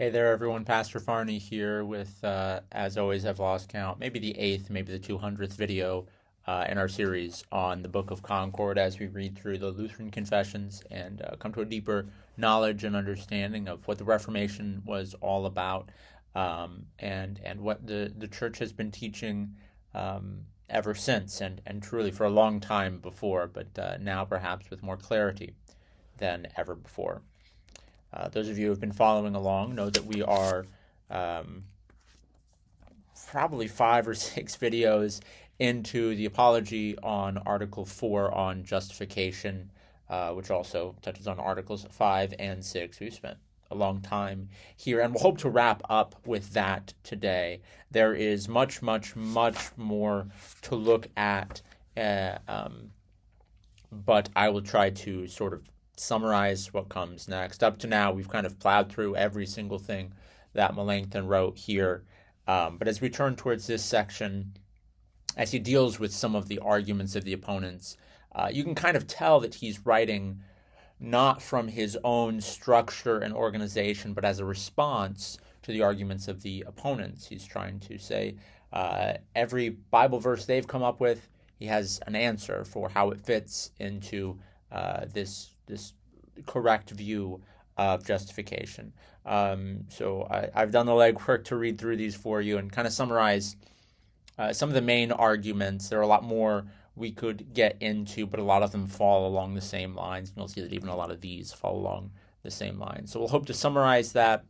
Hey there, everyone. Pastor Farney here with, as always, I've lost count, maybe the 8th, maybe the 200th video in our series on the Book of Concord as we read through the Lutheran confessions and come to a deeper knowledge and understanding of what the Reformation was all about, and what the Church has been teaching ever since, and truly for a long time before, but now perhaps with more clarity than ever before. Those of you who have been following along know that we are probably 5 or 6 videos into the apology on Article 4 on justification, which also touches on Articles 5 and 6. We've spent a long time here, and we'll hope to wrap up with that today. There is much, much, much more to look at, but I will try to sort of summarize what comes next. Up to now, we've kind of plowed through every single thing that Melanchthon wrote here. But as we turn towards this section, as he deals with some of the arguments of the opponents, you can kind of tell that he's writing not from his own structure and organization, but as a response to the arguments of the opponents. He's trying to say every Bible verse they've come up with, he has an answer for how it fits into this correct view of justification. So I've done the legwork to read through these for you and kind of summarize some of the main arguments. There are a lot more we could get into, but a lot of them fall along the same lines. And you'll see that even a lot of these fall along the same lines. So we'll hope to summarize that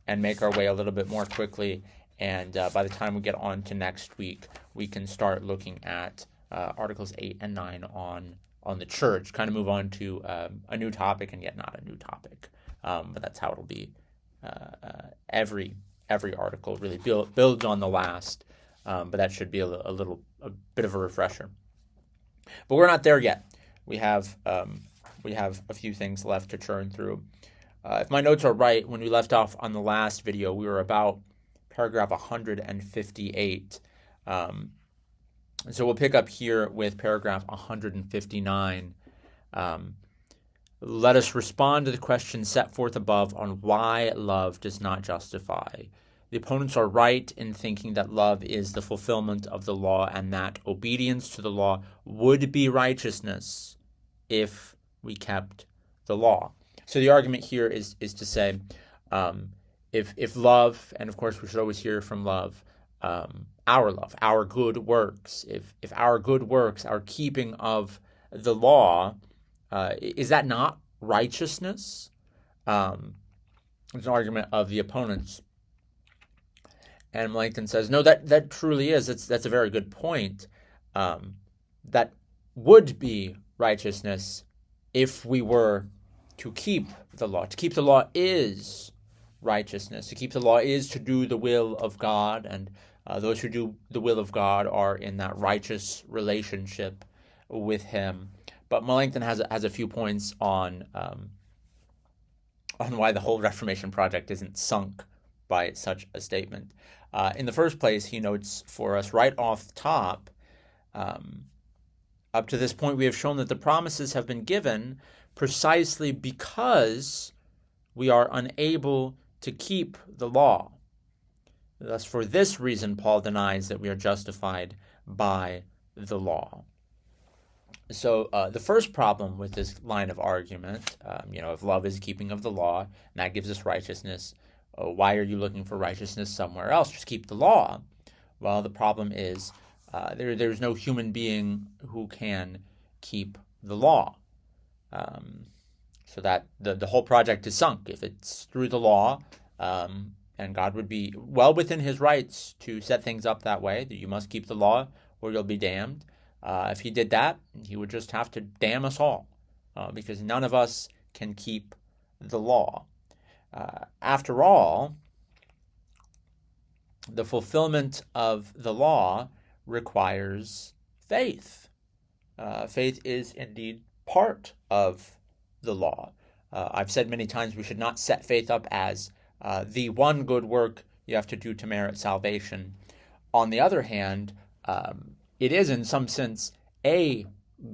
and make our way a little bit more quickly. And by the time we get on to next week, we can start looking at Articles 8 and 9 on the church, kind of move on to a new topic, and yet not a new topic. But that's how it'll be. Every article really builds on the last, but that should be a bit of a refresher. But we're not there yet. We have a few things left to churn through. If my notes are right, when we left off on the last video, we were about paragraph 158. So we'll pick up here with paragraph 159. Let us respond to the question set forth above on why love does not justify. The opponents are right in thinking that love is the fulfillment of the law and that obedience to the law would be righteousness if we kept the law. So the argument here is to say, if love, and of course we should always hear from love, our love, our good works, if our good works, our keeping of the law, is that not righteousness? It's an argument of the opponents. And Melanchthon says, no, that truly is. That's a very good point. That would be righteousness if we were to keep the law. To keep the law is righteousness. To keep the law is to do the will of God, and those who do the will of God are in that righteous relationship with Him. But Melanchthon has a few points on why the whole Reformation project isn't sunk by such a statement. In the first place, he notes for us right off the top, up to this point we have shown that the promises have been given precisely because we are unable to keep the law. Thus, for this reason, Paul denies that we are justified by the law. So the first problem with this line of argument, if love is keeping of the law, and that gives us righteousness, why are you looking for righteousness somewhere else? Just keep the law. Well, the problem is there's no human being who can keep the law. So that the whole project is sunk. If it's through the law, and God would be well within His rights to set things up that way, that you must keep the law or you'll be damned. If He did that, He would just have to damn us all, because none of us can keep the law. After all, the fulfillment of the law requires faith. Faith is indeed part of the law. I've said many times we should not set faith up as the one good work you have to do to merit salvation. On the other hand, it is in some sense a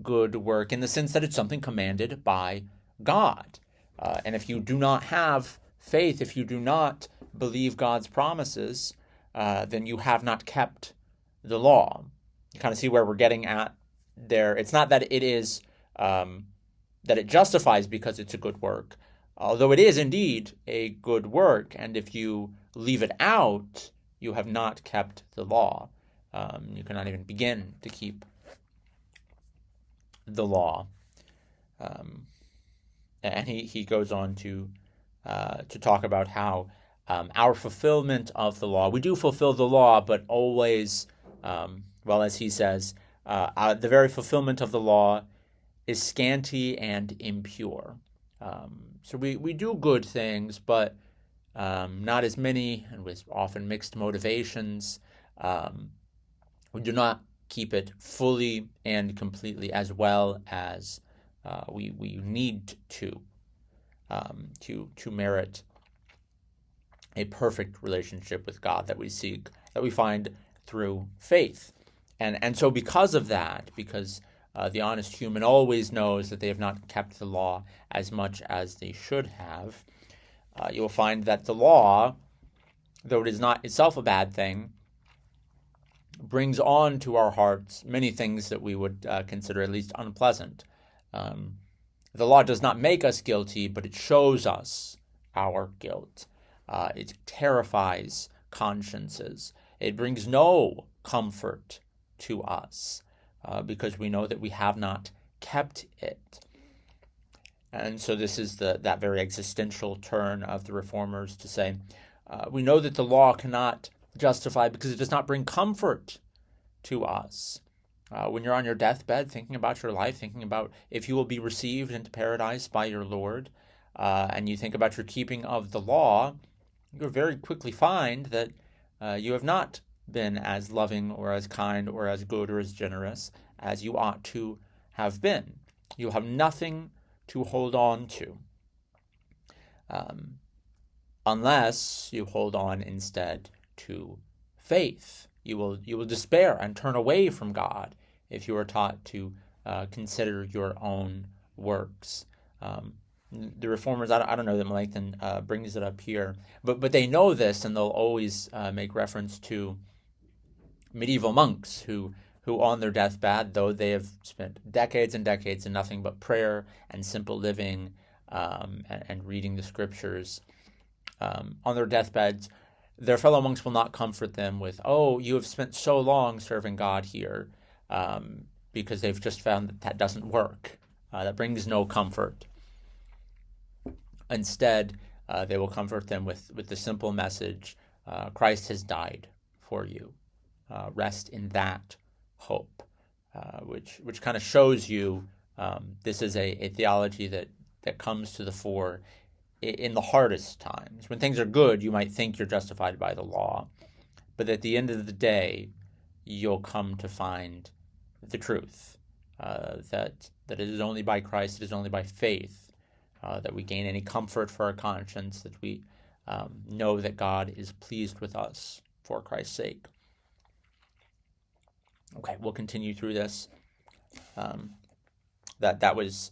good work in the sense that it's something commanded by God. And if you do not have faith, if you do not believe God's promises, then you have not kept the law. You kind of see where we're getting at there. It's not that it is that it justifies because it's a good work, although it is indeed a good work, and if you leave it out, you have not kept the law. You cannot even begin to keep the law. And he goes on to talk about how our fulfillment of the law, we do fulfill the law, but always, as he says, the very fulfillment of the law is scanty and impure. So we do good things, but not as many, and with often mixed motivations. We do not keep it fully and completely as well as we need to merit a perfect relationship with God that we seek, that we find through faith. And so because of that, because the honest human always knows that they have not kept the law as much as they should have, you will find that the law, though it is not itself a bad thing, brings on to our hearts many things that we would consider at least unpleasant. The law does not make us guilty, but it shows us our guilt. It terrifies consciences. It brings no comfort to us because we know that we have not kept it. And so this is that very existential turn of the Reformers to say, we know that the law cannot justify because it does not bring comfort to us. When you're on your deathbed, thinking about your life, thinking about if you will be received into paradise by your Lord, and you think about your keeping of the law, you'll very quickly find that you have not been as loving or as kind or as good or as generous as you ought to have been. You'll have nothing to hold on to, unless you hold on instead to faith. You will despair and turn away from God if you are taught to consider your own works. The Reformers, I don't know that Melanchthon brings it up here, but they know this, and they'll always make reference to medieval monks who on their deathbed, though they have spent decades and decades in nothing but prayer and simple living and reading the scriptures, on their deathbeds, their fellow monks will not comfort them with, "Oh, you have spent so long serving God here," because they've just found that doesn't work. That brings no comfort. Instead, they will comfort them with the simple message, Christ has died for you. Rest in that hope, which kind of shows you this is a theology that comes to the fore in the hardest times. When things are good, you might think you're justified by the law, but at the end of the day, you'll come to find the truth, that it is only by Christ, it is only by faith that we gain any comfort for our conscience, that we know that God is pleased with us for Christ's sake. Okay, we'll continue through this. That was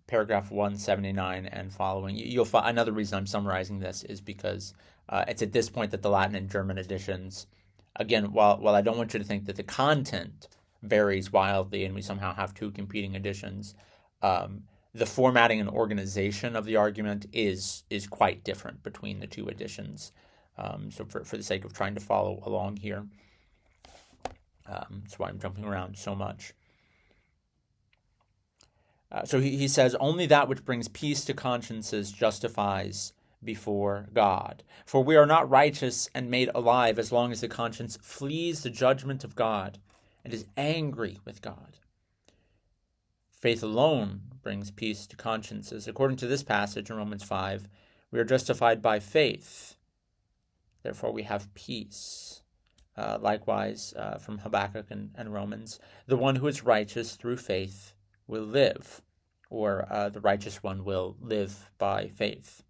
paragraph 179 and following. You'll find another reason I'm summarizing this is because it's at this point that the Latin and German editions, again, while I don't want you to think that the content varies wildly and we somehow have two competing editions, the formatting and organization of the argument is quite different between the two editions. So for the sake of trying to follow along here, that's why I'm jumping around so much. So he says, only that which brings peace to consciences justifies before God. For we are not righteous and made alive as long as the conscience flees the judgment of God and is angry with God. Faith alone brings peace to consciences. According to this passage in Romans 5, we are justified by faith. Therefore we have peace. Likewise, from Habakkuk and Romans, the one who is righteous through faith will live, or the righteous one will live by faith.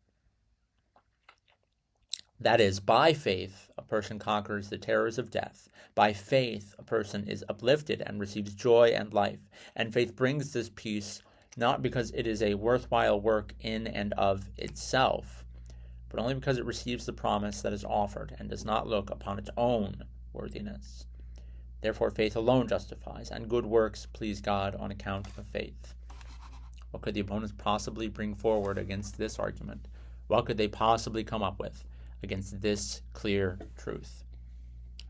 That is, by faith, a person conquers the terrors of death. By faith, a person is uplifted and receives joy and life. And faith brings this peace not because it is a worthwhile work in and of itself, but only because it receives the promise that is offered and does not look upon its own worthiness. Therefore, faith alone justifies, and good works please God on account of faith. What could the opponents possibly bring forward against this argument? What could they possibly come up with against this clear truth?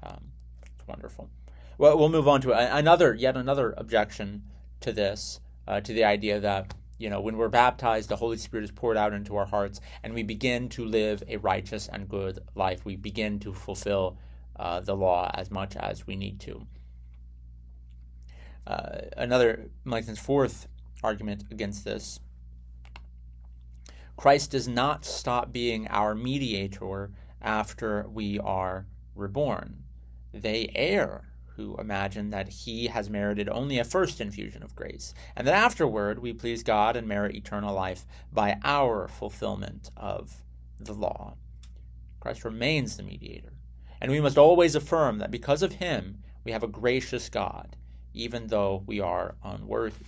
It's wonderful. Well, we'll move on to yet another objection to this, to the idea that, when we're baptized, the Holy Spirit is poured out into our hearts, and we begin to live a righteous and good life. We begin to fulfill the law as much as we need to. Melanchthon's fourth argument against this: Christ does not stop being our mediator after we are reborn. They err who imagine that he has merited only a first infusion of grace, and that afterward we please God and merit eternal life by our fulfillment of the law. Christ remains the mediator, and we must always affirm that because of him we have a gracious God, even though we are unworthy.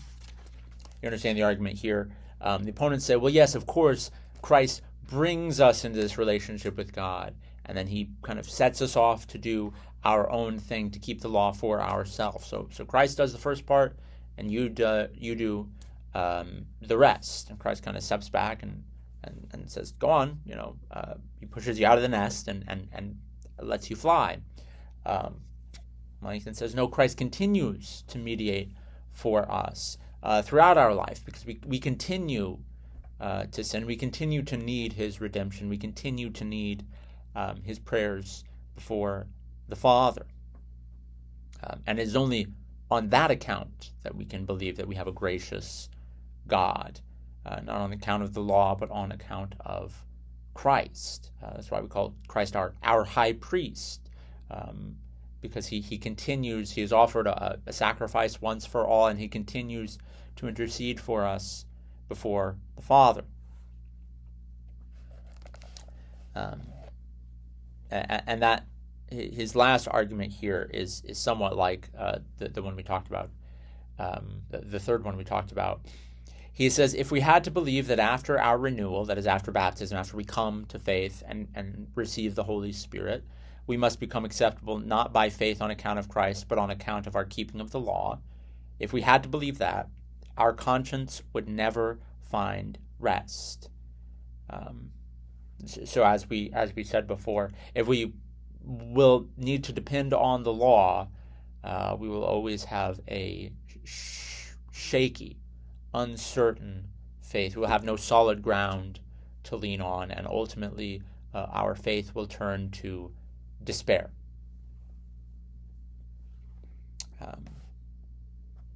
You understand the argument here? The opponents say, well, yes, of course, Christ brings us into this relationship with God, and then he kind of sets us off to do our own thing, to keep the law for ourselves. So Christ does the first part, and you do the rest. And Christ kind of steps back and says, go on, he pushes you out of the nest and lets you fly. Melanchthon says, no, Christ continues to mediate for us throughout our life, because we continue to sin. We continue to need his redemption. We continue to need his prayers before the Father. And it is only on that account that we can believe that we have a gracious God, not on account of the law, but on account of Christ. That's why we call Christ our high priest, because he continues, he has offered a sacrifice once for all, and he continues to intercede for us before the Father. And that his last argument here is somewhat like the one we talked about, the third one we talked about. He says, if we had to believe that after our renewal, that is after baptism, after we come to faith and receive the Holy Spirit, we must become acceptable not by faith on account of Christ, but on account of our keeping of the law. If we had to believe that, our conscience would never find rest. So as we said before, if we will need to depend on the law, we will always have a shaky, uncertain faith. We will have no solid ground to lean on, and ultimately our faith will turn to despair.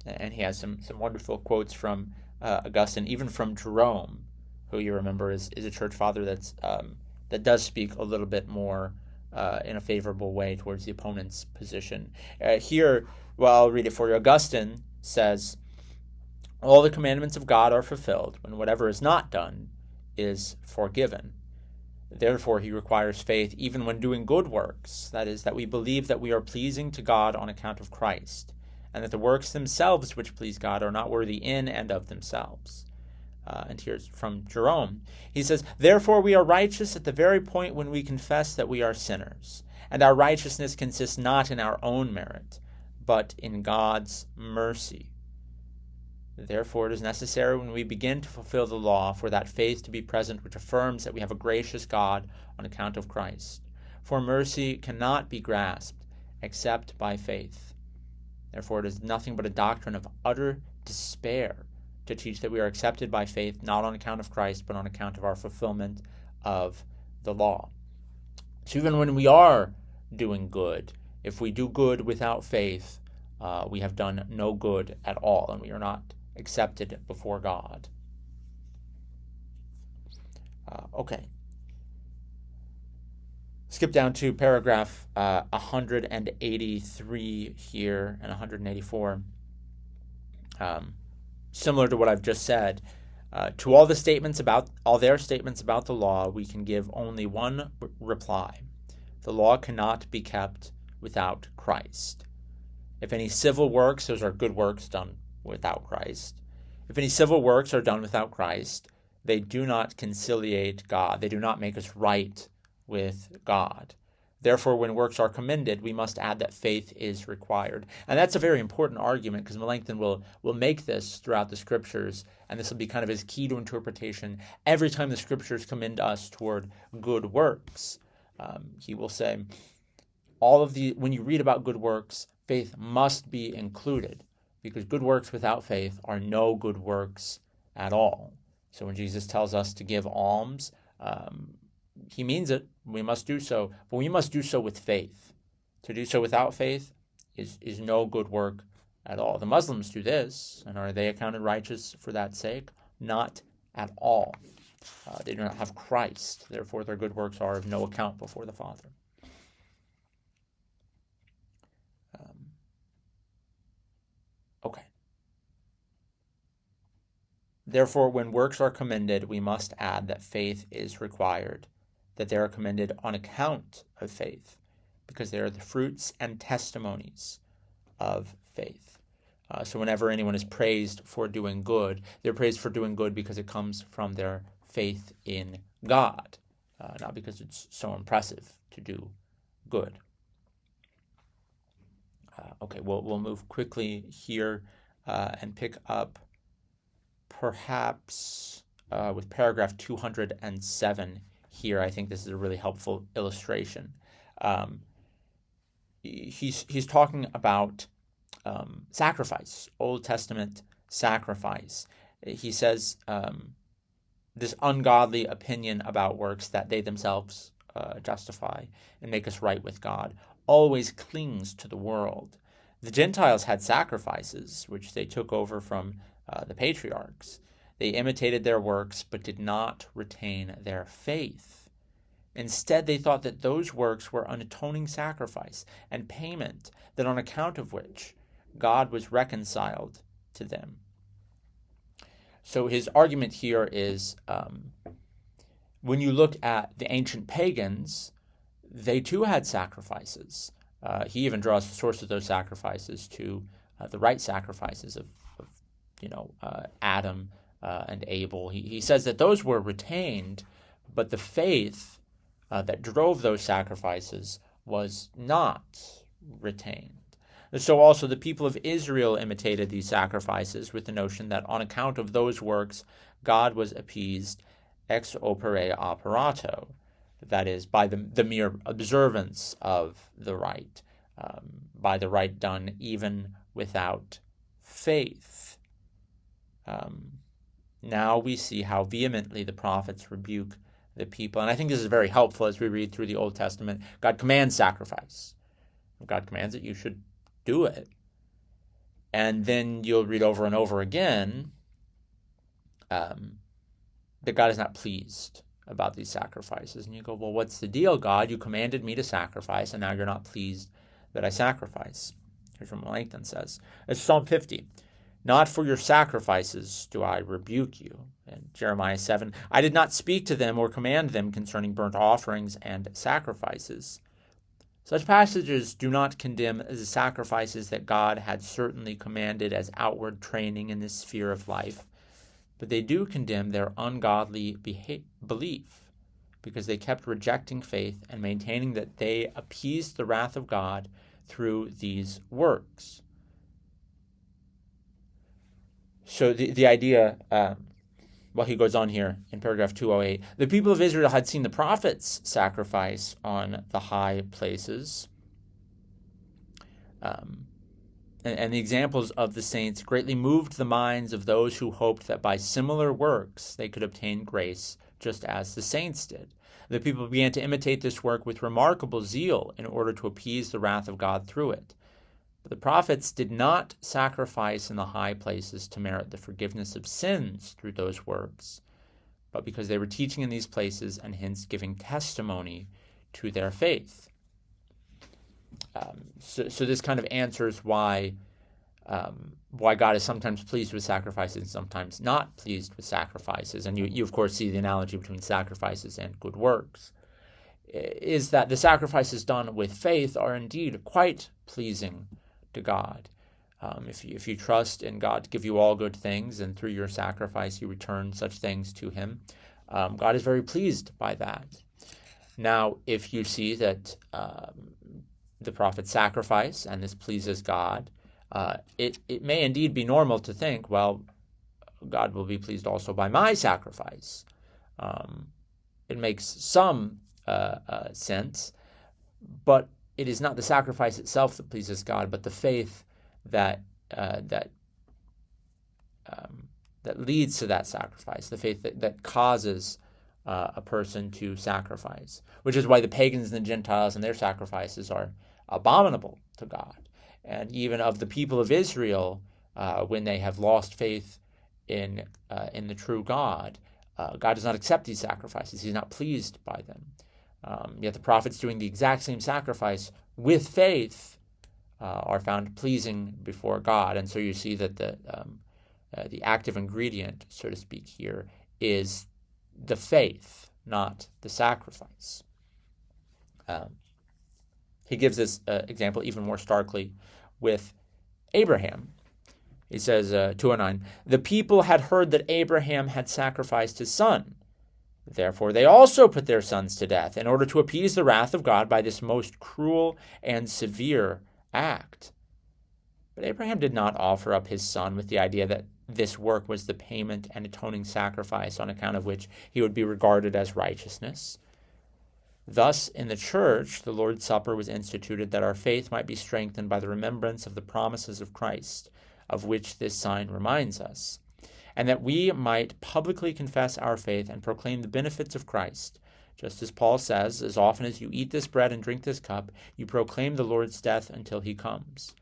And he has some wonderful quotes from Augustine, even from Jerome, who you remember is a church father that does speak a little bit more in a favorable way towards the opponent's position. Here, I'll read it for you. Augustine says, all the commandments of God are fulfilled when whatever is not done is forgiven. Therefore, he requires faith even when doing good works, that is, that we believe that we are pleasing to God on account of Christ, and that the works themselves which please God are not worthy in and of themselves. And here's from Jerome. He says, therefore we are righteous at the very point when we confess that we are sinners, and our righteousness consists not in our own merit, but in God's mercy. Therefore it is necessary when we begin to fulfill the law for that faith to be present which affirms that we have a gracious God on account of Christ. For mercy cannot be grasped except by faith. Therefore it is nothing but a doctrine of utter despair to teach that we are accepted by faith, not on account of Christ, but on account of our fulfillment of the law. So even when we are doing good, if we do good without faith, we have done no good at all, and we are not accepted before God. Okay. Skip down to paragraph 183 here and 184. Similar to what I've just said, to all their statements about the law, we can give only one reply. The law cannot be kept without Christ. If any civil works, those are good works done without Christ. If any civil works are done without Christ, they do not conciliate God. They do not make us right with God. Therefore, when works are commended, we must add that faith is required. And that's a very important argument, because Melanchthon will make this throughout the Scriptures, and this will be kind of his key to interpretation. Every time the Scriptures commend us toward good works, he will say, when you read about good works, faith must be included, because good works without faith are no good works at all. So when Jesus tells us to give alms, he means it. We must do so, but we must do so with faith. To do so without faith is no good work at all. The Muslims do this, and are they accounted righteous for that sake? Not at all. They do not have Christ. Therefore, their good works are of no account before the Father. Okay. Therefore, when works are commended, we must add that faith is required, that they are commended on account of faith, because they are the fruits and testimonies of faith. So whenever anyone is praised for doing good, they're praised for doing good because it comes from their faith in God, not because it's so impressive to do good. Okay, we'll move quickly here and pick up perhaps with paragraph 207 here. I think this is a really helpful illustration. He's talking about sacrifice, Old Testament sacrifice. He says this ungodly opinion about works that they themselves justify and make us right with God always clings to the world. The Gentiles had sacrifices, which they took over from the patriarchs. They imitated their works, but did not retain their faith. Instead, they thought that those works were an atoning sacrifice and payment, that on account of which God was reconciled to them. So his argument here is, when you look at the ancient pagans, they too had sacrifices. He even draws the source of those sacrifices to the right sacrifices of Adam and Abel. He says that those were retained, but the faith that drove those sacrifices was not retained. So also the people of Israel imitated these sacrifices with the notion that on account of those works, God was appeased ex opere operato, that is, by the mere observance of the rite, by the rite done even without faith. Now we see how vehemently the prophets rebuke the people. And I think this is very helpful as we read through the Old Testament. God commands sacrifice. If God commands it, you should do it. And then you'll read over and over again that God is not pleased about these sacrifices. And you go, well, what's the deal, God? You commanded me to sacrifice, and now you're not pleased that I sacrifice. Here's what Melanchthon says. It's Psalm 50. Not for your sacrifices do I rebuke you. And Jeremiah 7, I did not speak to them or command them concerning burnt offerings and sacrifices. Such passages do not condemn the sacrifices that God had certainly commanded as outward training in this sphere of life, but they do condemn their ungodly belief, because they kept rejecting faith and maintaining that they appeased the wrath of God through these works. So the idea, he goes on here in paragraph 208, the people of Israel had seen the prophets sacrifice on the high places, and the examples of the saints greatly moved the minds of those who hoped that by similar works they could obtain grace just as the saints did. The people began to imitate this work with remarkable zeal in order to appease the wrath of God through it. But the prophets did not sacrifice in the high places to merit the forgiveness of sins through those works, but because they were teaching in these places and hence giving testimony to their faith. So this kind of answers why God is sometimes pleased with sacrifices and sometimes not pleased with sacrifices. And you of course see the analogy between sacrifices and good works, is that the sacrifices done with faith are indeed quite pleasing to God. If you trust in God to give you all good things, and through your sacrifice you return such things to him, God is very pleased by that. Now, if you see that the prophet sacrifice and this pleases God, it may indeed be normal to think, well, God will be pleased also by my sacrifice. It makes some sense, but it is not the sacrifice itself that pleases God, but the faith that leads to that sacrifice, the faith that causes a person to sacrifice, which is why the pagans and the Gentiles and their sacrifices are abominable to God. And even of the people of Israel, when they have lost faith in the true God, God does not accept these sacrifices. He's not pleased by them. Yet the prophets doing the exact same sacrifice with faith are found pleasing before God. And so you see that the active ingredient, so to speak, here is the faith, not the sacrifice. He gives this example even more starkly with Abraham. He says, 209, the people had heard that Abraham had sacrificed his son. Therefore they also put their sons to death, in order to appease the wrath of God by this most cruel and severe act. But Abraham did not offer up his son with the idea that this work was the payment and atoning sacrifice on account of which he would be regarded as righteousness. Thus, in the church, the Lord's Supper was instituted that our faith might be strengthened by the remembrance of the promises of Christ, of which this sign reminds us, and that we might publicly confess our faith and proclaim the benefits of Christ. Just as Paul says, as often as you eat this bread and drink this cup, you proclaim the Lord's death until he comes.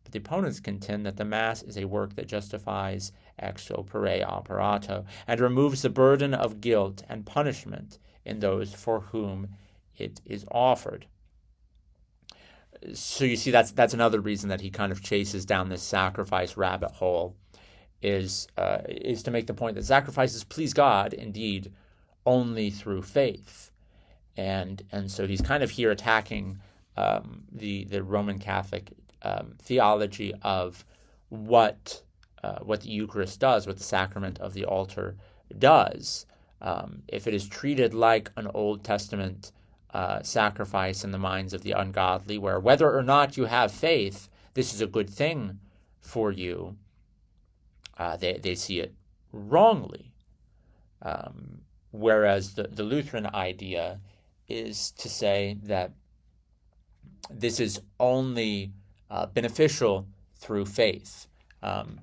But the opponents contend that the Mass is a work that justifies ex opere operato and removes the burden of guilt and punishment in those for whom it is offered. So you see, that's another reason that he kind of chases down this sacrifice rabbit hole, is to make the point that sacrifices please God indeed only through faith, and so he's kind of here attacking the Roman Catholic theology of what the Eucharist does, what the sacrament of the altar does. If it is treated like an Old Testament sacrifice in the minds of the ungodly, where whether or not you have faith, this is a good thing for you, they see it wrongly. Whereas the Lutheran idea is to say that this is only beneficial through faith. And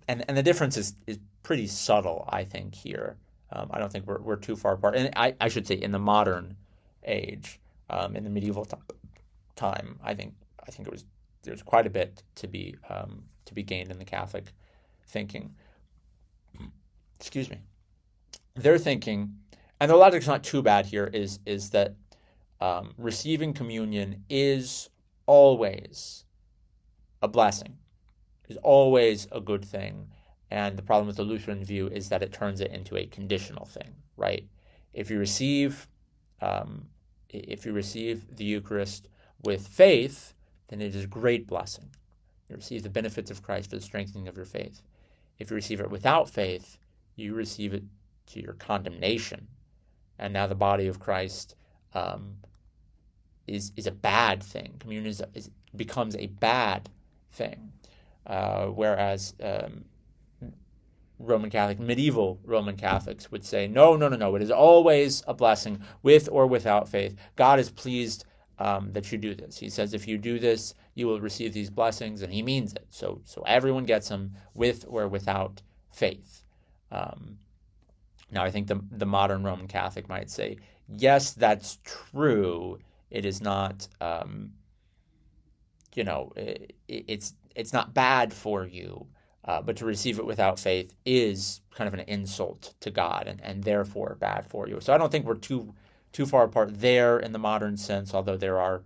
the difference is pretty subtle, I think, here. I don't think we're too far apart. And I should say in the modern age, in the medieval time, I think there's quite a bit to be gained in the Catholic thinking. Excuse me. Their thinking, and the logic's not too bad here, is that receiving communion is always a blessing, is always a good thing. And the problem with the Lutheran view is that it turns it into a conditional thing, right? If you receive the Eucharist with faith, then it is a great blessing. You receive the benefits of Christ for the strengthening of your faith. If you receive it without faith, you receive it to your condemnation. And now the body of Christ is a bad thing. Communion becomes a bad thing. Whereas medieval Roman Catholics would say, no, it is always a blessing with or without faith. God is pleased that you do this. He says, if you do this, you will receive these blessings, and he means it. So everyone gets them with or without faith. Now, I think the modern Roman Catholic might say, yes, that's true. It is not, it's not bad for you. But to receive it without faith is kind of an insult to God, and therefore bad for you. So I don't think we're too far apart there in the modern sense, although there are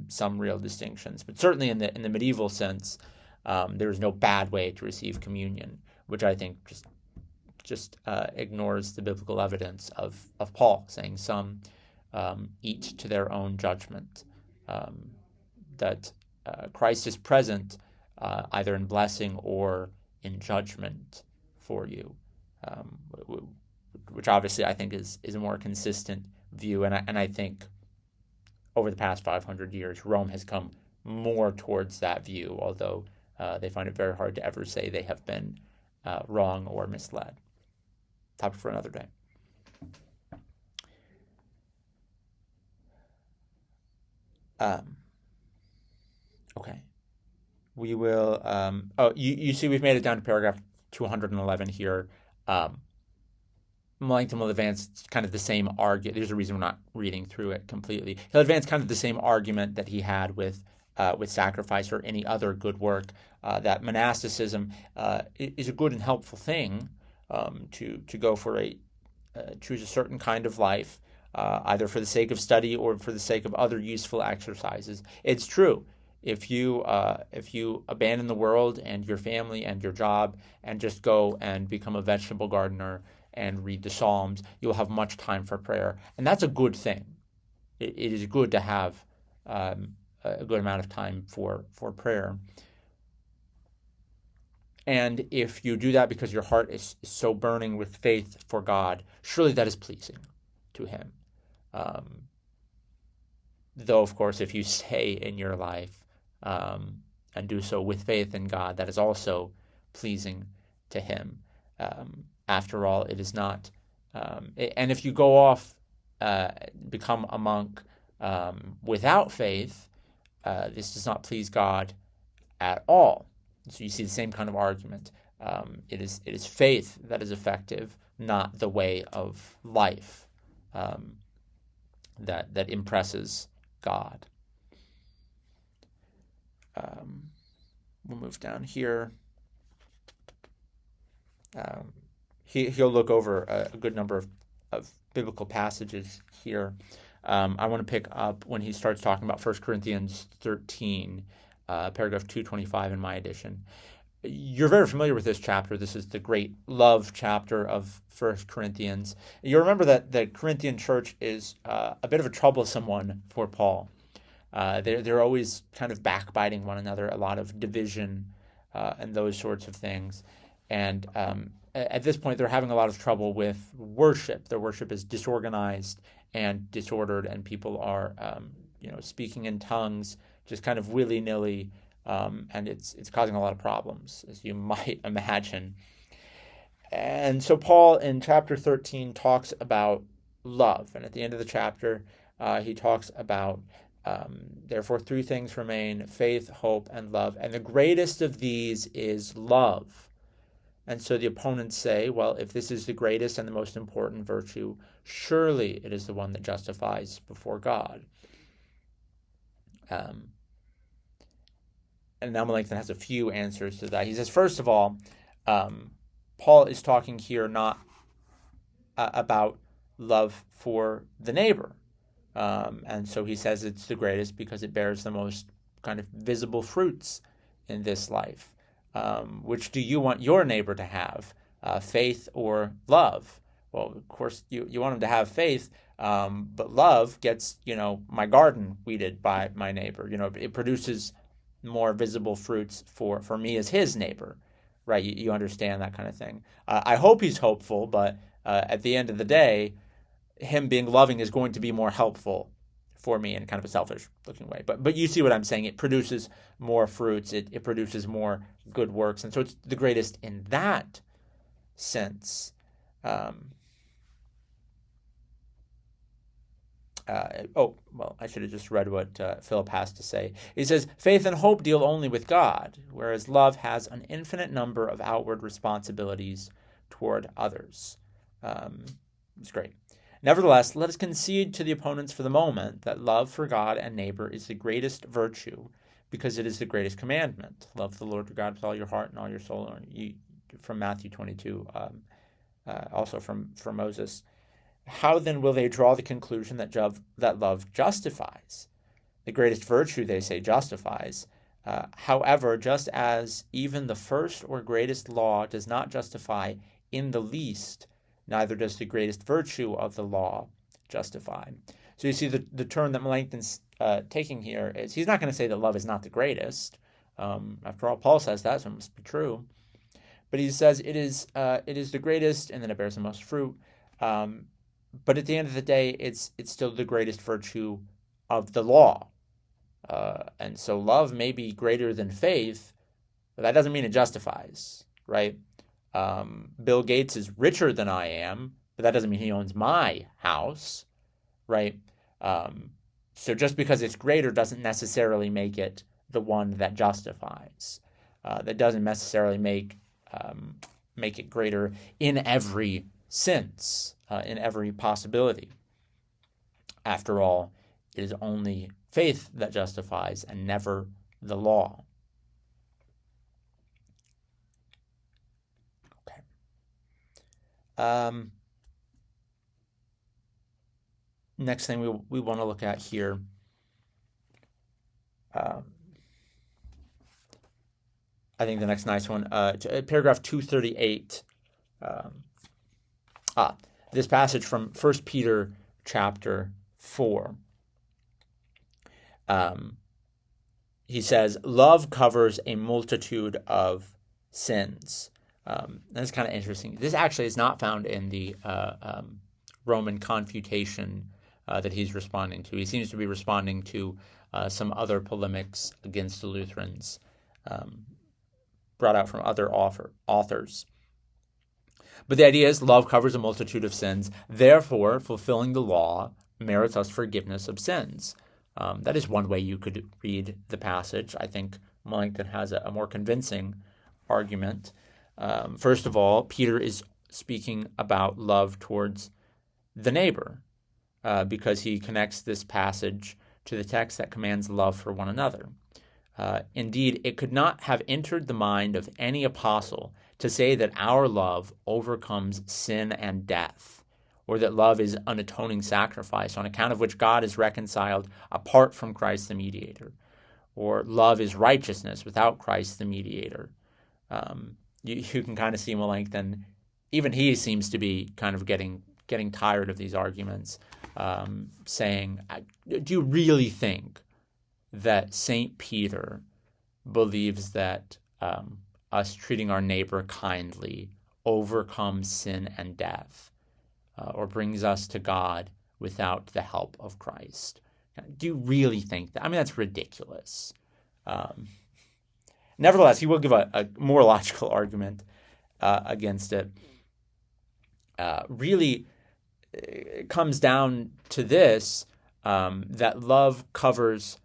some real distinctions. But certainly in the medieval sense, there is no bad way to receive communion, which I think just ignores the biblical evidence of Paul saying some eat to their own judgment, that Christ is present either in blessing or in judgment for you, which obviously I think is a more consistent view. And I think over the past 500 years, Rome has come more towards that view, although they find it very hard to ever say they have been wrong or misled. Topic for another day. Okay. We will, you see we've made it down to paragraph 211 here. Melanchthon will advance kind of the same argument. There's a reason we're not reading through it completely. He'll advance kind of the same argument that he had with sacrifice or any other good work, that monasticism is a good and helpful thing to go for choose a certain kind of life, either for the sake of study or for the sake of other useful exercises. It's true. If you abandon the world and your family and your job and just go and become a vegetable gardener and read the Psalms, you'll have much time for prayer, and that's a good thing. It is good to have a good amount of time for prayer. And if you do that because your heart is so burning with faith for God, surely that is pleasing to Him. Though, of course, if you stay in your life and do so with faith in God, that is also pleasing to Him. After all, it is not. And if you go off, become a monk without faith, this does not please God at all. So you see the same kind of argument. It is faith that is effective, not the way of life that impresses God. We'll move down here. He'll look over a good number of biblical passages here. I want to pick up when he starts talking about 1 Corinthians 13, paragraph 225 in my edition. You're very familiar with this chapter. This is the great love chapter of 1 Corinthians. You remember that the Corinthian church is a bit of a troublesome one for Paul. They're always kind of backbiting one another, a lot of division and those sorts of things. And at this point, they're having a lot of trouble with worship. Their worship is disorganized and disordered, and people are, speaking in tongues just kind of willy-nilly, and it's causing a lot of problems, as you might imagine. And so Paul, in chapter 13, talks about love, and at the end of the chapter, he talks about therefore three things remain: faith, hope, and love, and the greatest of these is love. And so the opponents say, well, if this is the greatest and the most important virtue, surely it is the one that justifies before God. And now Melanchthon has a few answers to that. He says, first of all, Paul is talking here not about love for the neighbor. And so he says it's the greatest because it bears the most kind of visible fruits in this life. Which do you want your neighbor to have, faith or love? Well, of course, you want him to have faith, but love gets, my garden weeded by my neighbor. It produces more visible fruits for me as his neighbor, right? You understand that kind of thing. I hope he's hopeful, but at the end of the day, him being loving is going to be more helpful for me in kind of a selfish-looking way. But you see what I'm saying. It produces more fruits. It produces more good works. And so it's the greatest in that sense. I should have just read what Philip has to say. He says, faith and hope deal only with God, whereas love has an infinite number of outward responsibilities toward others. It's great. Nevertheless, let us concede to the opponents for the moment that love for God and neighbor is the greatest virtue because it is the greatest commandment. Love the Lord your God with all your heart and all your soul. From Matthew 22, also from Moses. How then will they draw the conclusion that love justifies? The greatest virtue, they say, justifies. However, just as even the first or greatest law does not justify in the least, neither does the greatest virtue of the law justify. So you see the turn that Melanchthon's taking here is he's not going to say that love is not the greatest. After all, Paul says that, so it must be true. But he says it is the greatest, and then it bears the most fruit. But at the end of the day, it's still the greatest virtue of the law. And so love may be greater than faith, but that doesn't mean it justifies, right? Bill Gates is richer than I am, but that doesn't mean he owns my house, right? So just because it's greater doesn't necessarily make it the one that justifies. That doesn't necessarily make it greater in every sense, in every possibility. After all, it is only faith that justifies and never the law. Okay. Next thing we want to look at here, I think the next nice one, paragraph 238. This passage from 1 Peter chapter 4. He says, love covers a multitude of sins. That's kind of interesting. This actually is not found in the Roman confutation that he's responding to. He seems to be responding to some other polemics against the Lutherans brought out from other authors. But the idea is love covers a multitude of sins. Therefore, fulfilling the law merits us forgiveness of sins. That is one way you could read the passage. I think Melanchthon has a more convincing argument. First of all, Peter is speaking about love towards the neighbor because he connects this passage to the text that commands love for one another. Indeed, it could not have entered the mind of any apostle to say that our love overcomes sin and death, or that love is an atoning sacrifice on account of which God is reconciled apart from Christ the mediator, or love is righteousness without Christ the mediator. You can kind of see Melanchthon, even he seems to be kind of getting tired of these arguments, saying, do you really think that St. Peter believes that us treating our neighbor kindly overcomes sin and death, or brings us to God without the help of Christ? Do you really think that? I mean, that's ridiculous. Nevertheless, he will give a more logical argument against it. Really, it comes down to this, that love covers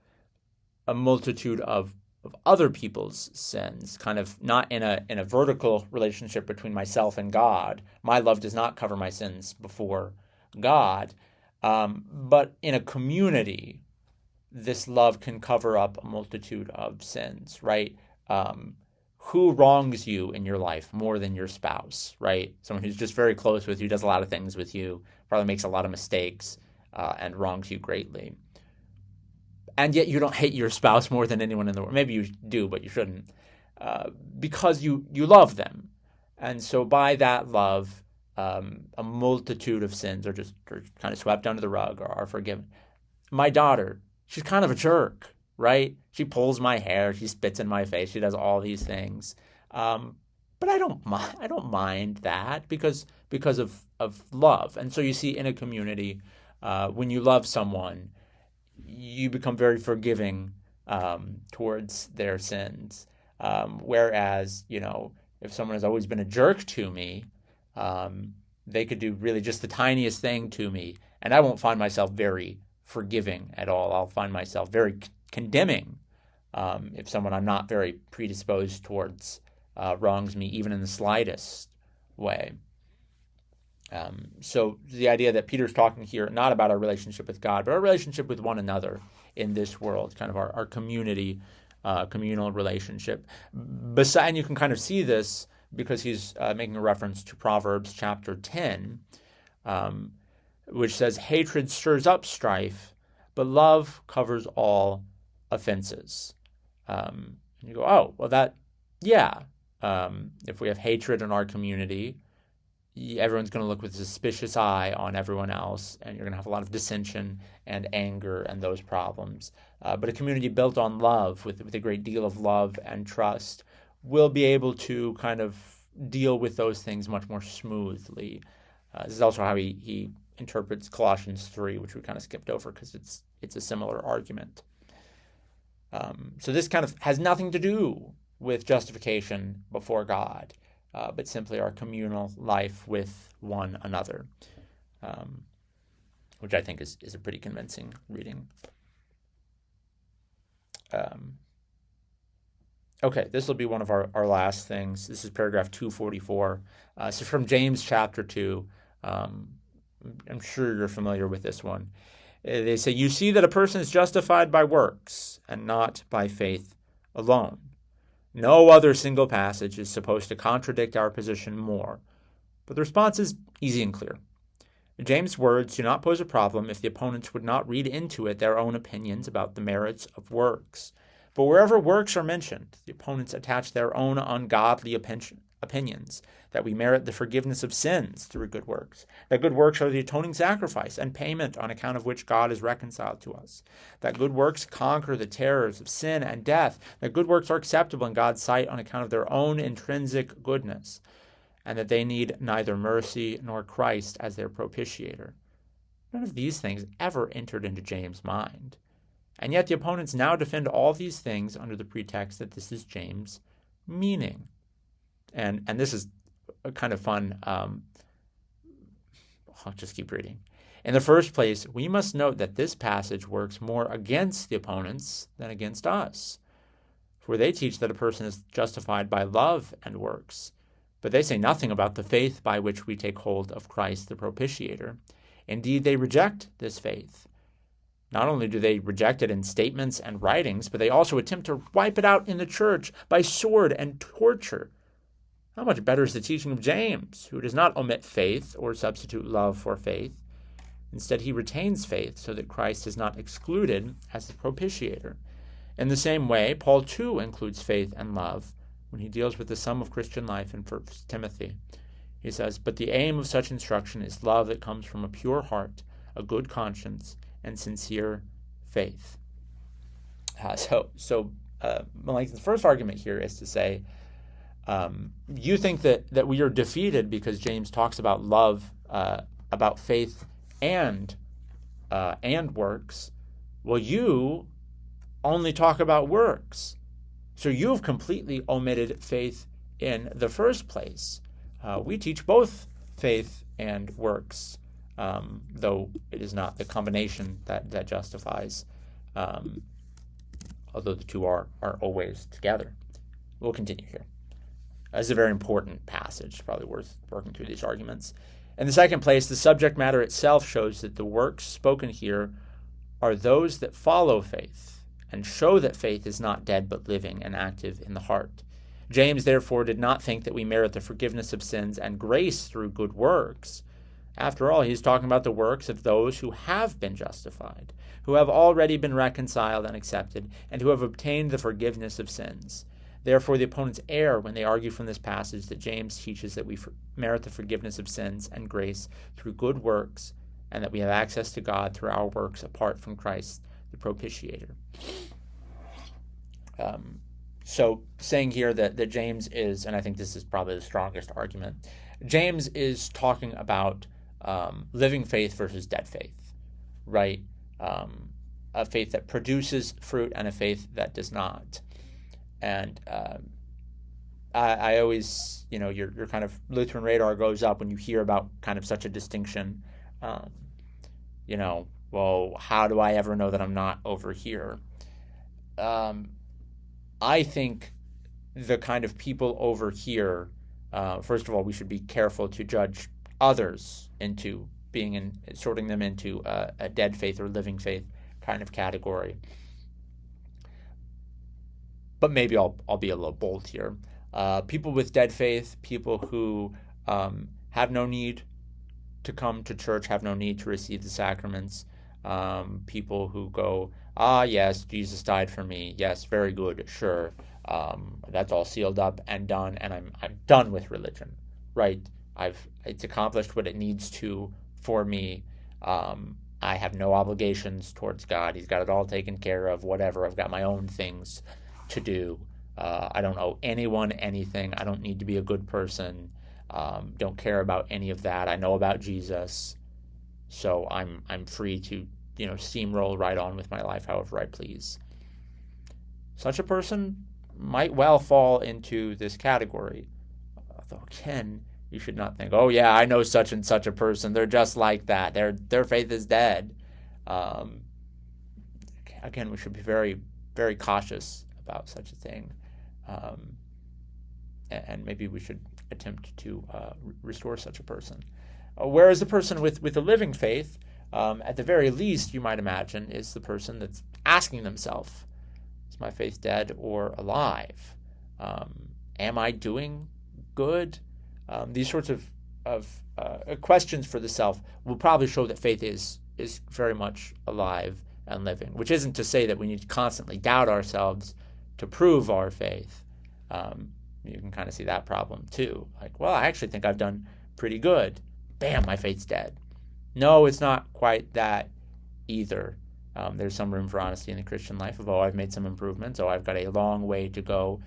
a multitude of other people's sins, kind of not in a vertical relationship between myself and God. My love does not cover my sins before God, but in a community, this love can cover up a multitude of sins, right? Who wrongs you in your life more than your spouse, right? Someone who's just very close with you, does a lot of things with you, probably makes a lot of mistakes, and wrongs you greatly. And yet you don't hate your spouse more than anyone in the world. Maybe you do, but you shouldn't, because you love them. And so by that love, a multitude of sins are kind of swept under the rug or are forgiven. My daughter, she's kind of a jerk, right? She pulls my hair, she spits in my face, she does all these things. But I don't mind that because of love. And so you see, in a community, when you love someone, you become very forgiving towards their sins. Whereas, if someone has always been a jerk to me, they could do really just the tiniest thing to me, and I won't find myself very forgiving at all. I'll find myself very condemning if someone I'm not very predisposed towards wrongs me, even in the slightest way. So the idea that Peter's talking here, not about our relationship with God, but our relationship with one another in this world, kind of our community, communal relationship. And you can kind of see this because he's making a reference to Proverbs chapter 10, which says, hatred stirs up strife, but love covers all offenses. And you go, oh, well, if we have hatred in our community, everyone's going to look with a suspicious eye on everyone else, and you're going to have a lot of dissension and anger and those problems. But a community built on love, with a great deal of love and trust, will be able to kind of deal with those things much more smoothly. This is also how he interprets Colossians 3, which we kind of skipped over because it's a similar argument. So this kind of has nothing to do with justification before God, but simply our communal life with one another, which I think is a pretty convincing reading. Okay, this will be one of our last things. This is paragraph 244. So from James chapter 2, I'm sure you're familiar with this one. They say, "You see that a person is justified by works and not by faith alone." No other single passage is supposed to contradict our position more, but the response is easy and clear. James' words do not pose a problem if the opponents would not read into it their own opinions about the merits of works. But wherever works are mentioned, the opponents attach their own ungodly opinions, that we merit the forgiveness of sins through good works, that good works are the atoning sacrifice and payment on account of which God is reconciled to us, that good works conquer the terrors of sin and death, that good works are acceptable in God's sight on account of their own intrinsic goodness, and that they need neither mercy nor Christ as their propitiator. None of these things ever entered into James' mind. And yet the opponents now defend all these things under the pretext that this is James' meaning. And this is a kind of fun. I'll just keep reading. In the first place, we must note that this passage works more against the opponents than against us. For they teach that a person is justified by love and works, but they say nothing about the faith by which we take hold of Christ the propitiator. Indeed, they reject this faith. Not only do they reject it in statements and writings, but they also attempt to wipe it out in the church by sword and torture. How much better is the teaching of James, who does not omit faith or substitute love for faith? Instead, he retains faith so that Christ is not excluded as the propitiator. In the same way, Paul too includes faith and love when he deals with the sum of Christian life in 1 Timothy. He says, "But the aim of such instruction is love that comes from a pure heart, a good conscience, and sincere faith." Melanchthon's first argument here is to say, you think that we are defeated because James talks about love, about faith and works. Well, you only talk about works. So you've completely omitted faith in the first place. We teach both faith and works, though it is not the combination that justifies, although the two are always together. We'll continue here. This is a very important passage, probably worth working through these arguments. In the second place, the subject matter itself shows that the works spoken here are those that follow faith and show that faith is not dead but living and active in the heart. James, therefore, did not think that we merit the forgiveness of sins and grace through good works. After all, he's talking about the works of those who have been justified, who have already been reconciled and accepted, and who have obtained the forgiveness of sins. Therefore, the opponents err when they argue from this passage that James teaches that we merit the forgiveness of sins and grace through good works, and that we have access to God through our works apart from Christ, the propitiator. So saying here that James is, and I think this is probably the strongest argument, James is talking about living faith versus dead faith, right? A faith that produces fruit and a faith that does not. And I always, your kind of Lutheran radar goes up when you hear about kind of such a distinction. Well, how do I ever know that I'm not over here? I think the kind of people over here, first of all, we should be careful to judge others into sorting them into a dead faith or living faith kind of category. But maybe I'll be a little bold here. People with dead faith, people who have no need to come to church, have no need to receive the sacraments, people who go, yes, Jesus died for me. Yes, very good, sure. That's all sealed up and done, and I'm done with religion, right? It's accomplished what it needs to for me. I have no obligations towards God. He's got it all taken care of, whatever. I've got my own things to do. I don't owe anyone anything. I don't need to be a good person. Don't care about any of that. I know about Jesus, so I'm free to steamroll right on with my life however I please. Such a person might well fall into this category. Although again, you should not think, oh yeah, I know such and such a person. They're just like that. Their faith is dead. Again, we should be very, very cautious about such a thing. And maybe we should attempt to restore such a person. Whereas the person with a living faith, at the very least, you might imagine, is the person that's asking themselves, is my faith dead or alive? Am I doing good? These sorts of questions for the self will probably show that faith is very much alive and living, which isn't to say that we need to constantly doubt ourselves to prove our faith. You can kind of see that problem too. Like, well, I actually think I've done pretty good. Bam, my faith's dead. No, it's not quite that either. There's some room for honesty in the Christian life of, I've made some improvements. I've got a long way to go.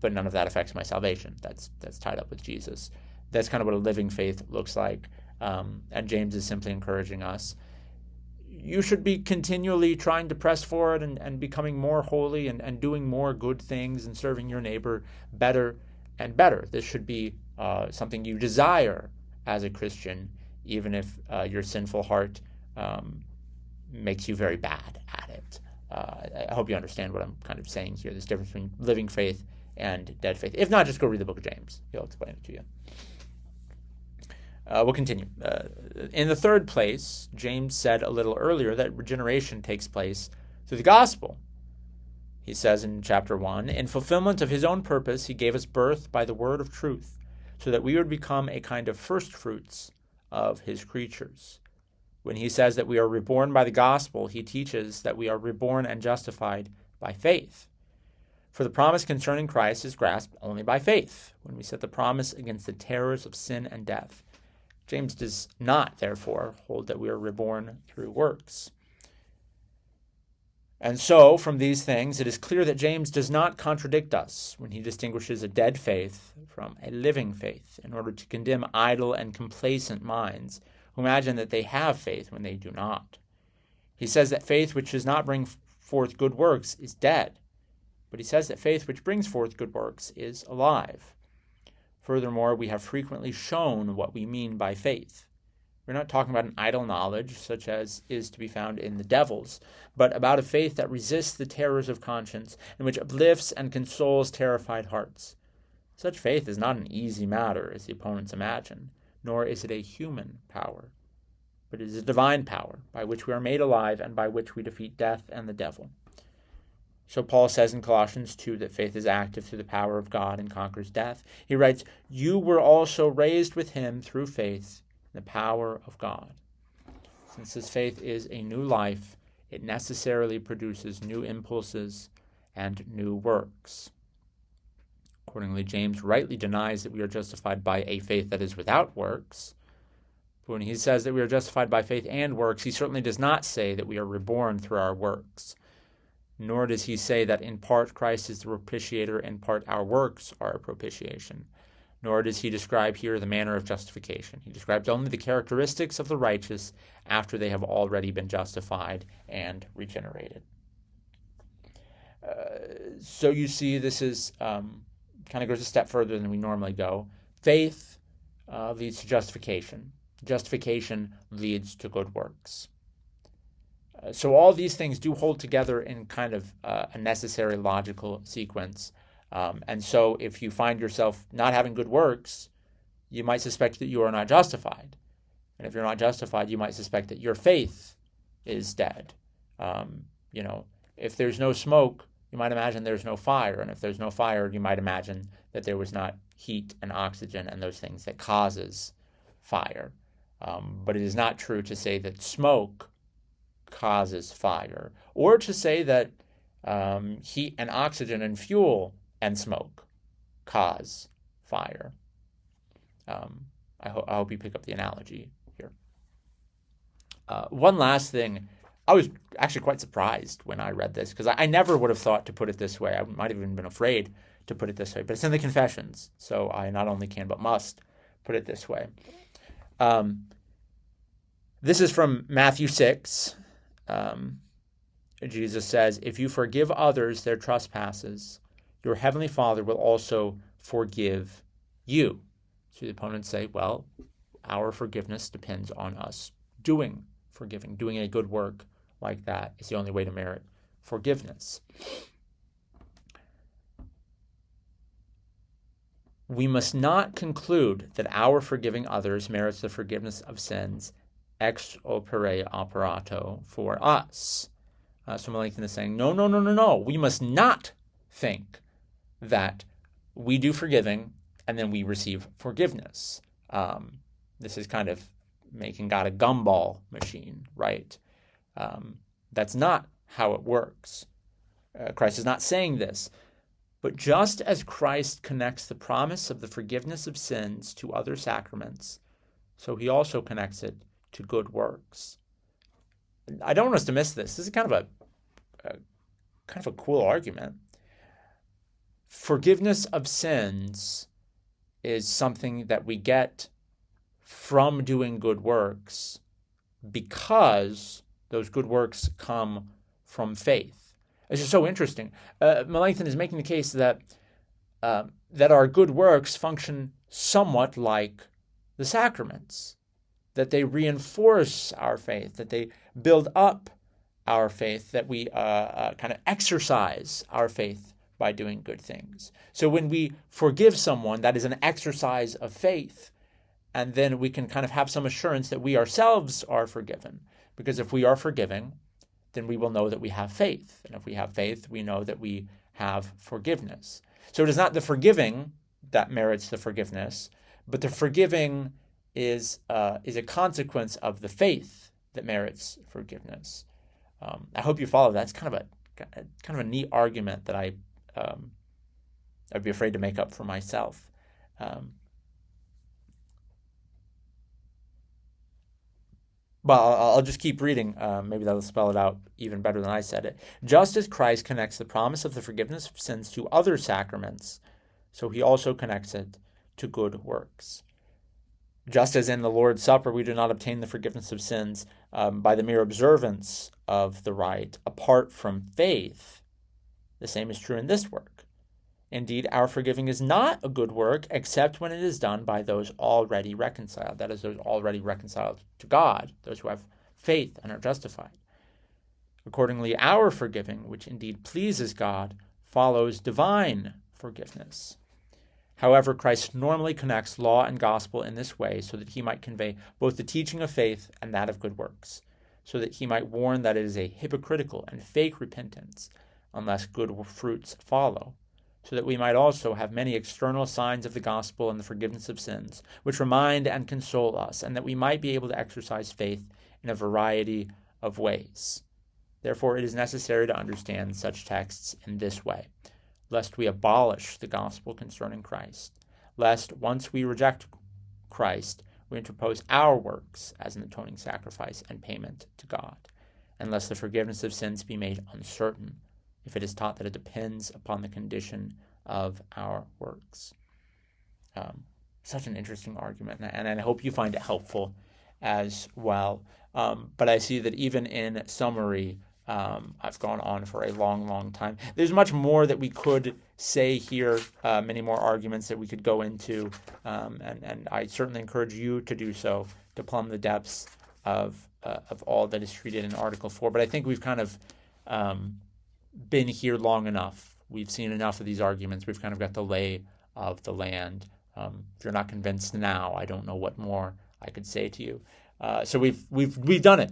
But none of that affects my salvation. That's tied up with Jesus. That's kind of what a living faith looks like. And James is simply encouraging us. You should be continually trying to press forward and becoming more holy and doing more good things and serving your neighbor better and better. This should be something you desire as a Christian, even if your sinful heart makes you very bad at it. I hope you understand what I'm kind of saying here, this difference between living faith and dead faith. If not, just go read the book of James. He'll explain it to you. We'll continue. In the third place, James said a little earlier that regeneration takes place through the gospel. He says in chapter 1, in fulfillment of his own purpose, he gave us birth by the word of truth, so that we would become a kind of first fruits of his creatures. When he says that we are reborn by the gospel, he teaches that we are reborn and justified by faith. For the promise concerning Christ is grasped only by faith, when we set the promise against the terrors of sin and death. James does not, therefore, hold that we are reborn through works. And so, from these things, it is clear that James does not contradict us when he distinguishes a dead faith from a living faith in order to condemn idle and complacent minds who imagine that they have faith when they do not. He says that faith which does not bring forth good works is dead, but he says that faith which brings forth good works is alive. Furthermore, we have frequently shown what we mean by faith. We're not talking about an idle knowledge, such as is to be found in the devils, but about a faith that resists the terrors of conscience, and which uplifts and consoles terrified hearts. Such faith is not an easy matter, as the opponents imagine, nor is it a human power, but it is a divine power, by which we are made alive and by which we defeat death and the devil. So Paul says in Colossians 2 that faith is active through the power of God and conquers death. He writes, you were also raised with him through faith in the power of God. Since this faith is a new life, it necessarily produces new impulses and new works. Accordingly, James rightly denies that we are justified by a faith that is without works. But when he says that we are justified by faith and works, he certainly does not say that we are reborn through our works. Nor does he say that in part Christ is the propitiator, in part our works are a propitiation. Nor does he describe here the manner of justification. He describes only the characteristics of the righteous after they have already been justified and regenerated. So you see, this is kind of goes a step further than we normally go. Faith leads to justification. Justification leads to good works. So all these things do hold together in kind of a necessary logical sequence. And so if you find yourself not having good works, you might suspect that you are not justified. And if you're not justified, you might suspect that your faith is dead. If there's no smoke, you might imagine there's no fire. And if there's no fire, you might imagine that there was not heat and oxygen and those things that causes fire. But it is not true to say that smoke causes fire, or to say that heat and oxygen and fuel and smoke cause fire. I hope you pick up the analogy here. One last thing. I was actually quite surprised when I read this, because I never would have thought to put it this way. I might have even been afraid to put it this way, but it's in the Confessions, so I not only can but must put it this way. This is from Matthew 6. Jesus says, "If you forgive others their trespasses, your heavenly Father will also forgive you." So the opponents say, well, our forgiveness depends on us doing forgiving. Doing a good work like that is the only way to merit forgiveness. We must not conclude that our forgiving others merits the forgiveness of sins ex opere operato for us. So Melanchthon is saying, no. We must not think that we do forgiving and then we receive forgiveness. This is kind of making God a gumball machine, right? That's not how it works. Christ is not saying this. But just as Christ connects the promise of the forgiveness of sins to other sacraments, so he also connects it to good works. I don't want us to miss this. This is kind of a cool argument. Forgiveness of sins is something that we get from doing good works because those good works come from faith. It's just so interesting. Melanchthon is making the case that our good works function somewhat like the sacraments, that they reinforce our faith, that they build up our faith, that we kind of exercise our faith by doing good things. So when we forgive someone, that is an exercise of faith, and then we can kind of have some assurance that we ourselves are forgiven. Because if we are forgiving, then we will know that we have faith. And if we have faith, we know that we have forgiveness. So it is not the forgiving that merits the forgiveness, but the forgiving is a consequence of the faith that merits forgiveness. I hope you follow that. It's kind of a neat argument that I'd be afraid to make up for myself. Well, I'll just keep reading. Maybe that'll spell it out even better than I said it. Just as Christ connects the promise of the forgiveness of sins to other sacraments, so he also connects it to good works. Just as in the Lord's Supper we do not obtain the forgiveness of sins by the mere observance of the rite apart from faith, the same is true in this work. Indeed, our forgiving is not a good work except when it is done by those already reconciled. That is, those already reconciled to God, those who have faith and are justified. Accordingly, our forgiving, which indeed pleases God, follows divine forgiveness. However, Christ normally connects law and gospel in this way so that he might convey both the teaching of faith and that of good works, so that he might warn that it is a hypocritical and fake repentance unless good fruits follow, so that we might also have many external signs of the gospel and the forgiveness of sins, which remind and console us, and that we might be able to exercise faith in a variety of ways. Therefore, it is necessary to understand such texts in this way, lest we abolish the gospel concerning Christ, lest, once we reject Christ, we interpose our works as an atoning sacrifice and payment to God, and lest the forgiveness of sins be made uncertain, if it is taught that it depends upon the condition of our works. Such an interesting argument, and I hope you find it helpful as well. But I see that even in summary, I've gone on for a long, long time. There's much more that we could say here, many more arguments that we could go into, and I certainly encourage you to do so, to plumb the depths of all that is treated in Article 4. But I think we've kind of been here long enough. We've seen enough of these arguments. We've kind of got the lay of the land. If you're not convinced now, I don't know what more I could say to you. So we've done it.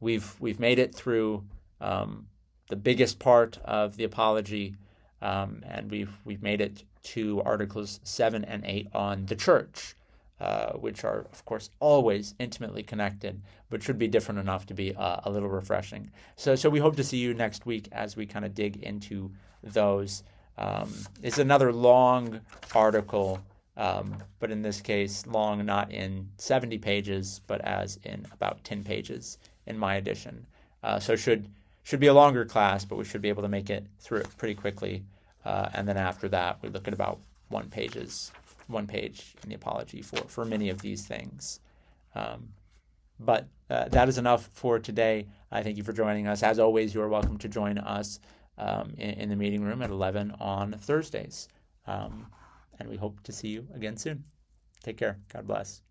We've made it through the biggest part of the apology, and we've made it to Articles 7 and 8 on the Church, which are, of course, always intimately connected, but should be different enough to be a little refreshing. So we hope to see you next week as we kind of dig into those. It's another long article, but in this case, long not in 70 pages, but as in about 10 pages in my edition. So should be a longer class, but we should be able to make it through it pretty quickly. And then after that, we look at about one page in the apology for many of these things. But that is enough for today. I thank you for joining us. As always, you are welcome to join us in the meeting room at 11 on Thursdays. And we hope to see you again soon. Take care. God bless.